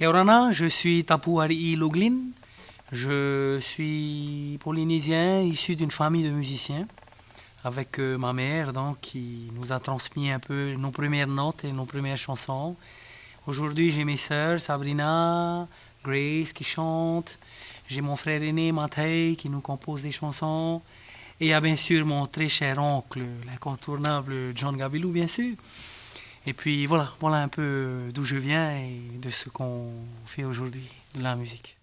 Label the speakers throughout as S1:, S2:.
S1: Yorana, je suis Tapuari Loglin. Je suis polynésien, issu d'une famille de musiciens, avec ma mère donc, qui nous a transmis un peu nos premières notes et nos premières chansons. Aujourd'hui, j'ai mes sœurs, Sabrina, Grace qui chantent. J'ai mon frère aîné, Matei, qui nous compose des chansons. Et il y a bien sûr mon très cher oncle, l'incontournable John Gabilou, bien sûr. Et puis voilà un peu d'où je viens et de ce qu'on fait aujourd'hui, de la musique.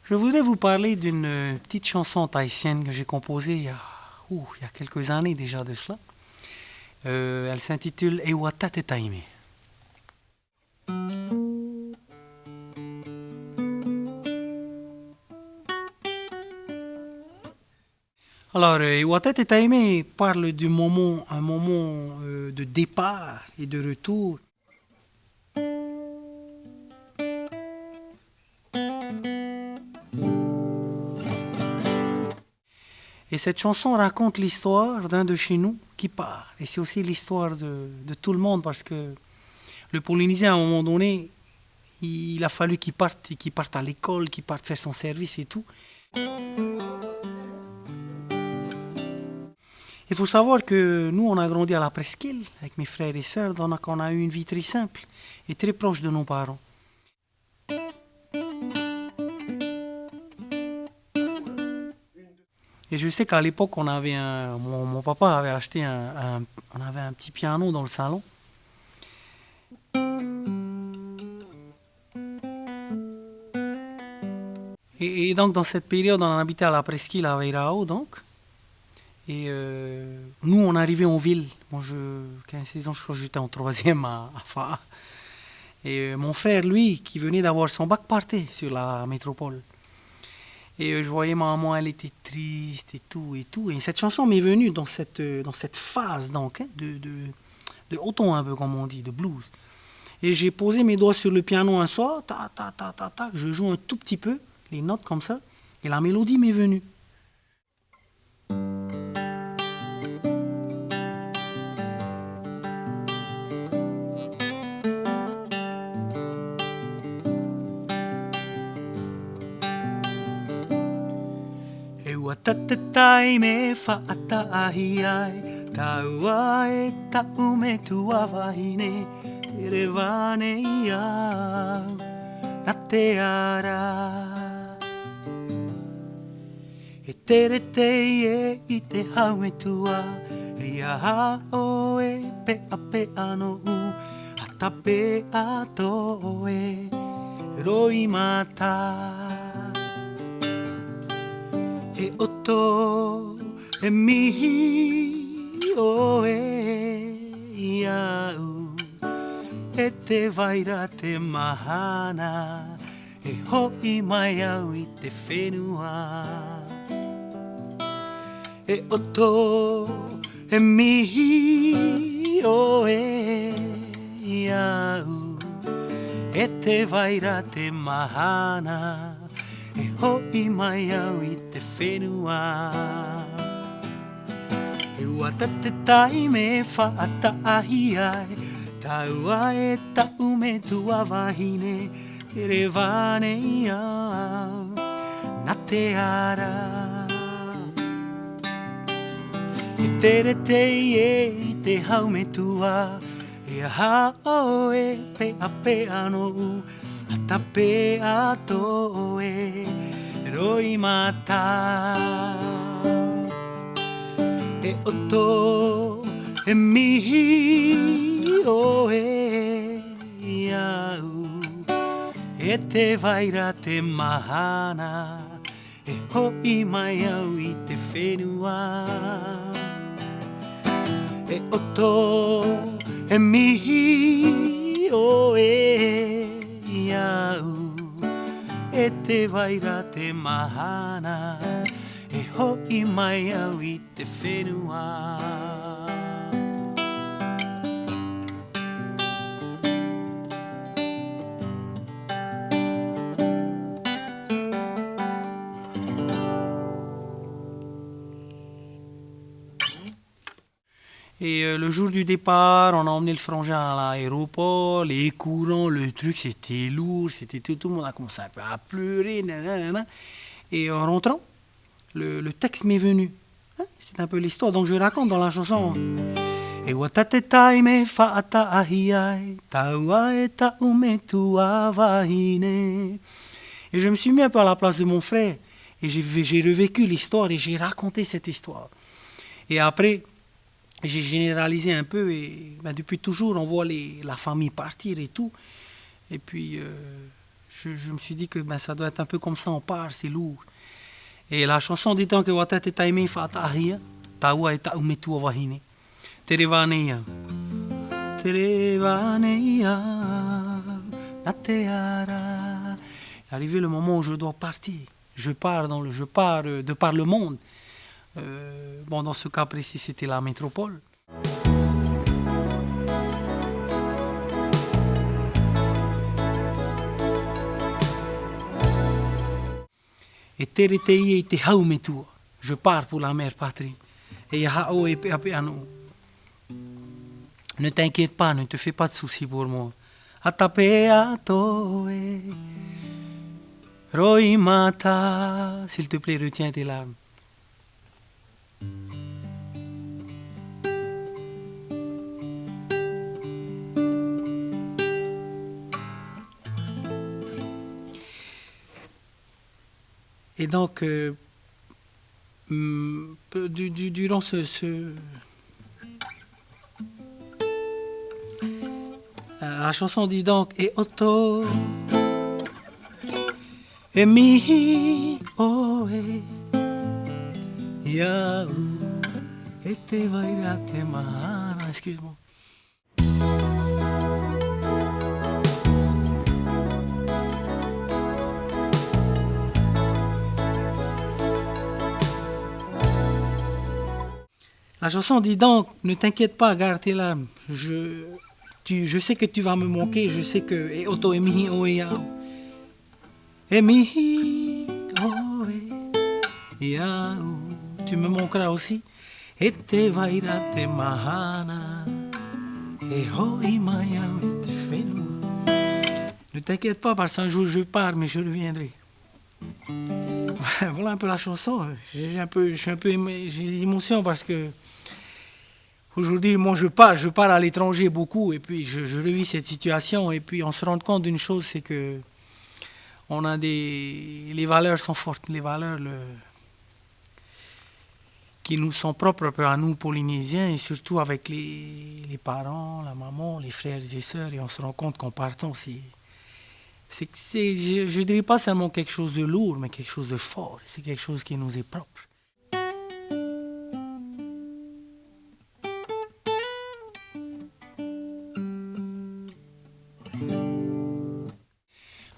S1: Je voudrais vous parler d'une petite chanson tahitienne que j'ai composée il y a quelques années déjà de cela. Elle s'intitule Ewata Te Taime. Alors, Ewata Te Taime parle un moment de départ et de retour. Et cette chanson raconte l'histoire d'un de chez nous qui part. Et c'est aussi l'histoire de tout le monde parce que le Polynésien, à un moment donné, il a fallu qu'il parte à l'école, qu'il parte faire son service et tout. Il faut savoir que nous, on a grandi à la presqu'île avec mes frères et sœurs, donc on a eu une vie très simple et très proche de nos parents. Et je sais qu'à l'époque, mon papa avait acheté on avait un petit piano dans le salon. Et donc, dans cette période, on habitait à la presqu'île à Veirao, donc. Et nous, on arrivait en ville. Moi, 15-16 ans, je crois que j'étais en troisième à Fa'a. Et mon frère, lui, qui venait d'avoir son bac, partait sur la métropole. Et je voyais ma maman, elle était triste et tout et tout. Et cette chanson m'est venue dans cette phase donc, hein, de automne un peu comme on dit, de blues. Et j'ai posé mes doigts sur le piano un soir, je joue un tout petit peu, les notes comme ça, et la mélodie m'est venue. Ewata te taime whaataahi ai, taua e taume tua wahine, te rewane ia, na te ara. E tere te i te haume tua, e aha o e pea no u, hata pea to e roi mata. E oto e mihi o e iau, e te vaira te mahana, e hoi mai au i te whenua. E oto e mihi o e iau, e te vaira te mahana, e hoi mai au i te whenua. E wata te taime whaataahi ai, taua e taume tua wahine, e rewane ia, na te ara. E tere te i te haume tua, e aha o e pea no u, hata pea to e roi mata. E oto e mihi o e iau, e te vaira te mahana, e hoi mai au i te whenua. E oto e mihi o e iau, e te vaira te mahana, e hoi mai au i te whenua. E tere te i te haume tua, e aha o e pea no u, hata pea to e roi mata. E oto e mihi o e iau, e te vaira te mahana, e hoi mai au i te whenua. E tere te i te haume tua, e aha o e pea no u, hata pea to e roi mata. E oto e mihi o e iau, e te vaira te mahana, e hoi mai au i te whenua. Et le jour du départ, on a emmené le frangin à l'aéroport, les courants, le truc, c'était lourd, c'était tout le monde a commencé un peu à pleurer, nanana. Et en rentrant, le texte m'est venu. Hein, c'est un peu l'histoire, donc je raconte dans la chanson. Et watatetai fa'ata ahiai, taua e ta'ume tua vahine. Et je me suis mis un peu à la place de mon frère, et j'ai revécu l'histoire, et j'ai raconté cette histoire. Et après, j'ai généralisé un peu, et ben, depuis toujours, on voit la famille partir et tout. Et puis, je me suis dit que ben, ça doit être un peu comme ça, on part, c'est lourd. Et la chanson dit donc que watatetai fa'ata ahiai, taua e ta'ume tua vahine. Terevaneia, Terevaneia, la teara. Arrivé le moment où je dois partir. Je pars de par le monde. Bon, dans ce cas précis, c'était la métropole. Et teretei te haumetua. Je pars pour la mère patrie. Et hao e peapeano. Ne t'inquiète pas, ne te fais pas de soucis pour moi. Atapea toe, roimata. S'il te plaît, retiens tes larmes. Et donc, durant la chanson dit donc et Otto et mi oe yaou et te vaira te mahana. Excuse-moi. La chanson dit donc ne t'inquiète pas, garde tes larmes. Je sais que tu vas me manquer, je sais que et Otto et mihi oe oe yaou, tu me manqueras aussi. Et te vaira te mahana et hoi maya te felu. Ne t'inquiète pas parce qu'un jour je pars mais je reviendrai. Voilà un peu la chanson. J'ai des émotions parce que aujourd'hui, moi, je pars à l'étranger beaucoup, et puis je revis cette situation, et puis on se rend compte d'une chose, c'est que les valeurs sont fortes, les valeurs qui nous sont propres à nous, Polynésiens, et surtout avec les parents, la maman, les frères et sœurs, et on se rend compte qu'en partant, je ne dirais pas seulement quelque chose de lourd, mais quelque chose de fort, c'est quelque chose qui nous est propre.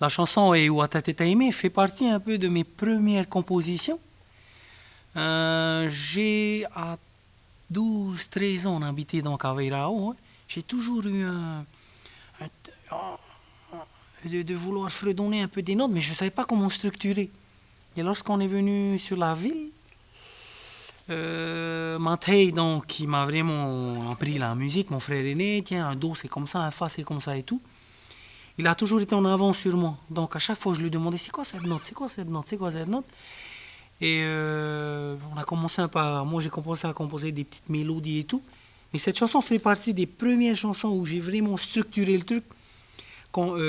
S1: La chanson E Watatetai fait partie un peu de mes premières compositions. J'ai à 12-13 ans habité dans Kaweirao. J'ai toujours eu de vouloir fredonner un peu des notes, mais je ne savais pas comment structurer. Et lorsqu'on est venu sur la ville, Mathei, donc, qui m'a vraiment appris la musique, mon frère aîné, tiens, un do c'est comme ça, un fa c'est comme ça et tout. Il a toujours été en avance sur moi. Donc à chaque fois, je lui demandais c'est quoi cette note, c'est quoi cette note, c'est quoi cette note. Et on a commencé moi j'ai commencé à composer des petites mélodies et tout. Mais cette chanson fait partie des premières chansons où j'ai vraiment structuré le truc,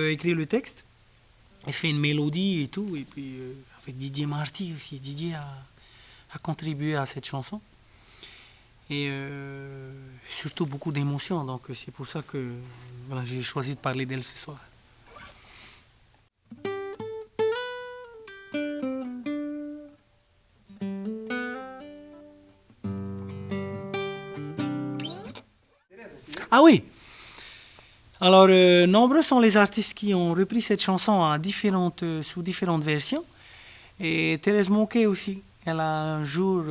S1: écrit le texte, et fait une mélodie et tout. Et puis avec Didier Marty aussi. Didier a contribué à cette chanson. Et surtout beaucoup d'émotions. Donc c'est pour ça que voilà, j'ai choisi de parler d'elle ce soir. Ah oui. Alors, nombreux sont les artistes qui ont repris cette chanson sous différentes versions. Et Thérèse Monquet aussi. Elle a un jour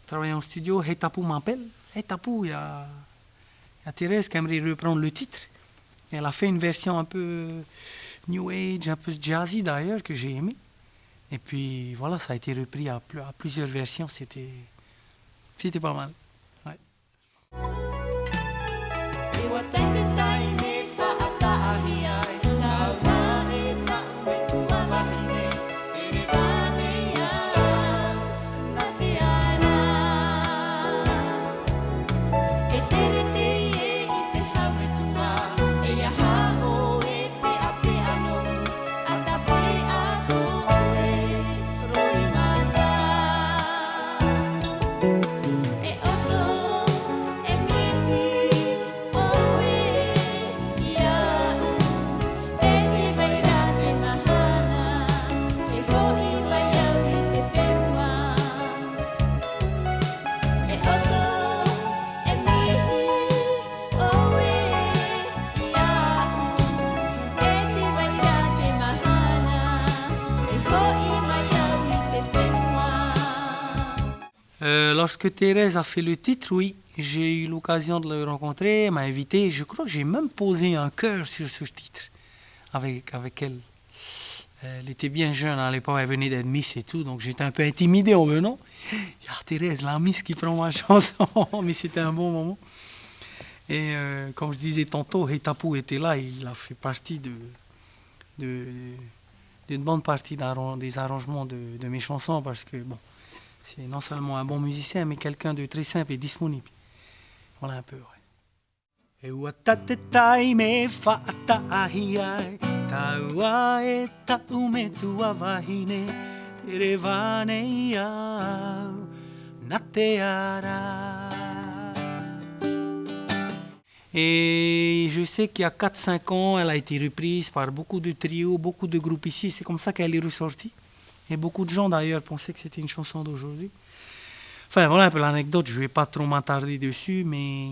S1: travaillé en studio. Hey Tapu m'appelle. Hey Tapu, il y a Thérèse qui aimerait reprendre le titre. Et elle a fait une version un peu New Age, un peu jazzy d'ailleurs, que j'ai aimé. Et puis voilà, ça a été repris à plusieurs versions. C'était pas mal. Ouais. Lorsque Thérèse a fait le titre, oui, j'ai eu l'occasion de le rencontrer, elle m'a invité. Je crois que j'ai même posé un cœur sur ce titre avec elle. Elle était bien jeune à l'époque, elle venait d'être Miss et tout, donc j'étais un peu intimidé en venant. Il y a Thérèse, la Miss qui prend ma chanson, mais c'était un bon moment. Et comme je disais tantôt, Tapu était là, il a fait partie d'une bonne partie des arrangements de mes chansons, parce que bon, c'est non seulement un bon musicien, mais quelqu'un de très simple et disponible. Voilà un peu, ouais. Et je sais qu'il y a 4-5 ans, elle a été reprise par beaucoup de trios, beaucoup de groupes ici. C'est comme ça qu'elle est ressortie. Et beaucoup de gens d'ailleurs pensaient que c'était une chanson d'aujourd'hui. Enfin voilà un peu l'anecdote, je ne vais pas trop m'attarder dessus, mais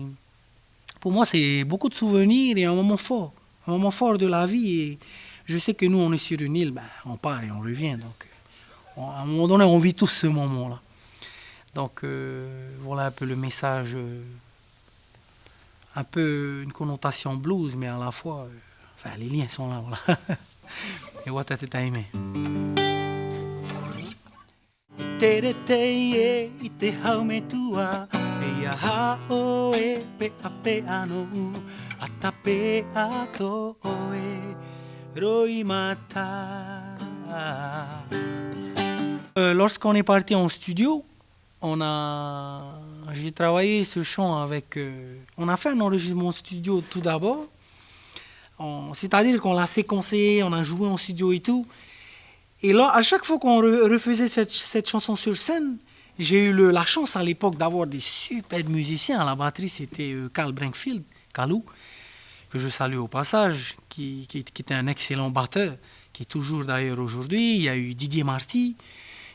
S1: pour moi c'est beaucoup de souvenirs et un moment fort de la vie. Et je sais que nous on est sur une île, ben, on part et on revient, donc à un moment donné on vit tous ce moment-là. Donc voilà un peu le message, un peu une connotation blues, mais à la fois, enfin les liens sont là, voilà. Et Watatata aimé. Tere te e I te haume tua E ia hao e pe a pe ano A ta pe a to e roi mata. Lorsqu'on est parti en studio, j'ai travaillé ce chant avec... on a fait un enregistrement studio tout d'abord. C'est-à-dire qu'on l'a séquencé, on a joué en studio et tout. Et là, à chaque fois qu'on refaisait cette chanson sur scène, j'ai eu la chance à l'époque d'avoir des super musiciens. À la batterie, c'était Carl Brankfield, Kalou, que je salue au passage, qui était un excellent batteur, qui est toujours d'ailleurs aujourd'hui. Il y a eu Didier Marty,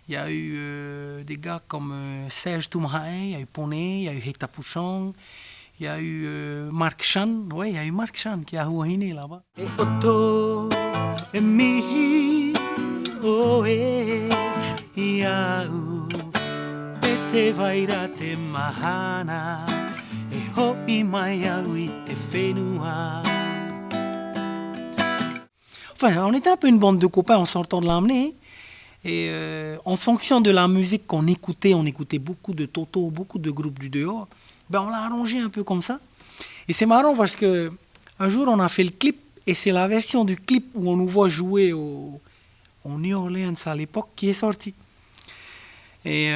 S1: il y a eu des gars comme Serge Toumahae, il y a eu Poney, il y a eu Tapu Chang, il y a eu Mark Chan, ouais, il y a eu Mark Chan qui a Huahine là-bas. Et Otto, et Mihi, Oe, Iau, Ete Vaira te Mahana, et Hoi Maiaui te Fenua. Enfin, on était un peu une bande de copains en sortant de l'emmener. Et en fonction de la musique qu'on écoutait, on écoutait beaucoup de Toto, beaucoup de groupes du dehors. Ben, on l'a arrangé un peu comme ça. Et c'est marrant parce que un jour on a fait le clip et c'est la version du clip où on nous voit jouer au New Orleans à l'époque qui est sortie. Et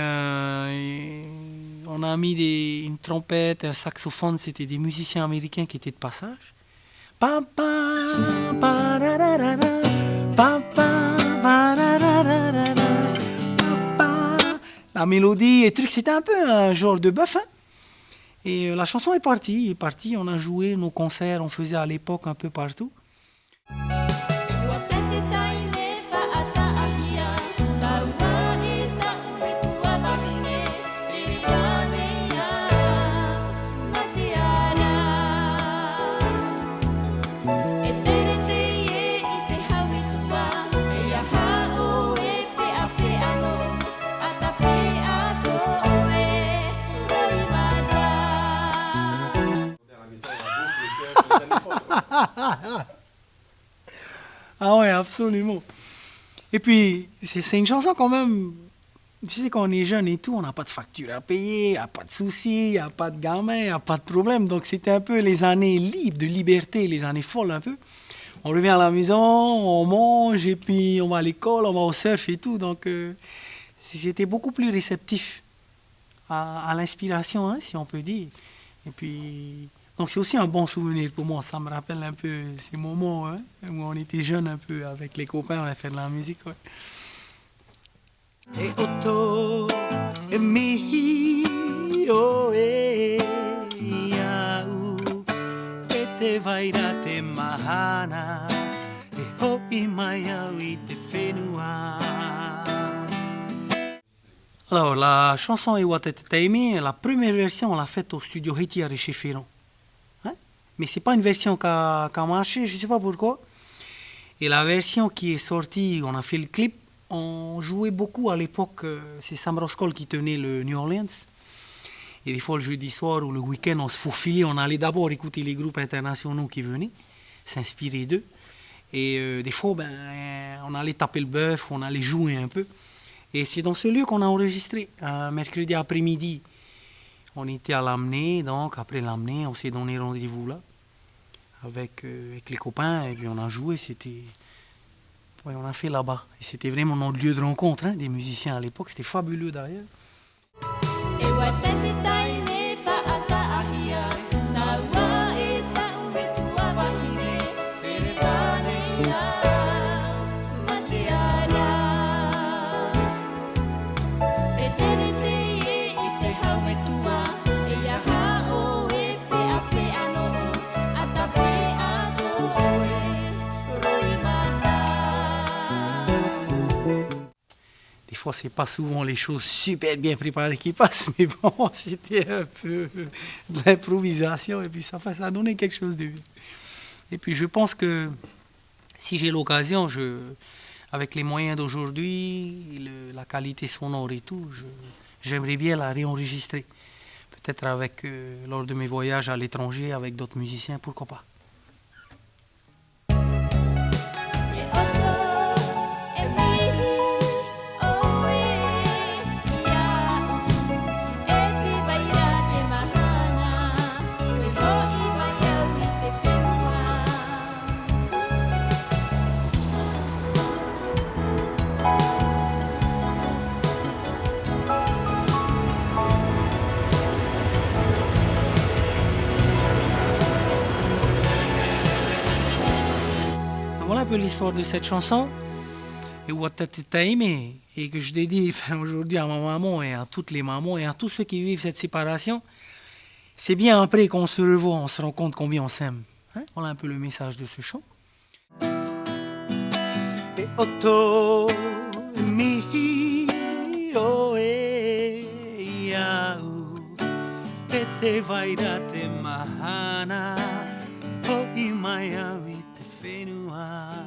S1: on a mis une trompette, un saxophone, c'était des musiciens américains qui étaient de passage. Pam pam pararara, pam pam pararara, pam pam. La mélodie et truc, c'était un peu un genre de bœuf, hein. Et la chanson est partie, on a joué nos concerts, on faisait à l'époque un peu partout. Ah ouais, absolument. Et puis, c'est une chanson quand même Tu sais, quand on est jeune et tout, on n'a pas de facture à payer, il n'y a pas de soucis, il n'y a pas de gamin, il n'y a pas de problème. Donc c'était un peu les années libres, de liberté, les années folles un peu. On revient à la maison, on mange et puis on va à l'école, on va au surf et tout. Donc j'étais beaucoup plus réceptif à l'inspiration, hein, si on peut dire. Et puis, donc c'est aussi un bon souvenir pour moi. Ça me rappelle un peu ces moments, hein, où on était jeunes un peu avec les copains, on a fait de la musique. Ouais. E oto e mihi o e iau e te vaira te mahana e ho'i mai au I te whenua. Alors, la chanson Ewa Te Te Taimi, la première version, on l'a faite au studio Hetiare chez Ferron. Hein? Mais c'est pas une version qui a marché, je sais pas pourquoi. Et la version qui est sortie, on a fait le clip, on jouait beaucoup à l'époque, c'est Sam Roskol qui tenait le New Orleans. Et des fois le jeudi soir ou le week-end, on se faufilait, on allait d'abord écouter les groupes internationaux qui venaient, s'inspirer d'eux. Et des fois, on allait taper le bœuf, on allait jouer un peu. Et c'est dans ce lieu qu'on a enregistré, un mercredi après-midi. On était à l'Amener, donc après l'Amener, on s'est donné rendez-vous là, avec les copains, et puis on a joué, c'était... Ouais, on a fait là-bas. Et c'était vraiment notre lieu de rencontre, hein, des musiciens à l'époque. C'était fabuleux d'ailleurs. Des fois, c'est pas souvent les choses super bien préparées qui passent, mais bon, c'était un peu de l'improvisation et puis ça a donné quelque chose de bien. Et puis je pense que si j'ai l'occasion, avec les moyens d'aujourd'hui, la qualité sonore et tout, j'aimerais bien la réenregistrer. Peut-être lors de mes voyages à l'étranger avec d'autres musiciens, pourquoi pas. Voilà un peu l'histoire de cette chanson, Ewa Te Te Taimi, et que je dédie aujourd'hui à ma maman et à toutes les mamans et à tous ceux qui vivent cette séparation. C'est bien après qu'on se revoit, on se rend compte combien on s'aime. Hein? Voilà un peu le message de ce chant. E oto mihi o e iau e te vaira te mahana ho'i mai au I te whenua.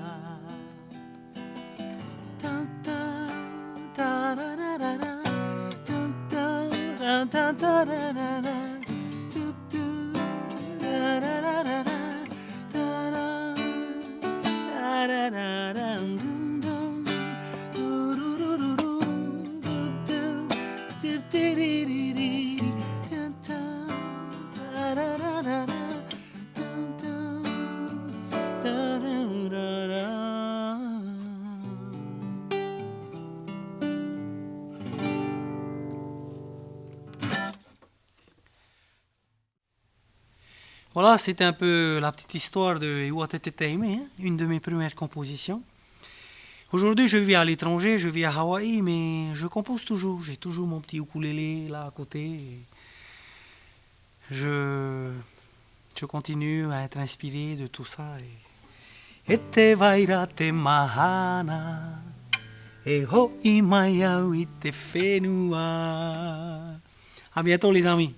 S1: Voilà, c'était un peu la petite histoire de Ewa Te Te Taimi, hein, une de mes premières compositions. Aujourd'hui, je vis à l'étranger, je vis à Hawaï, mais je compose toujours. J'ai toujours mon petit ukulélé là à côté. Je continue à être inspiré de tout ça. E te vaira te mahana, e ho'i mai au I te whenua. À bientôt les amis.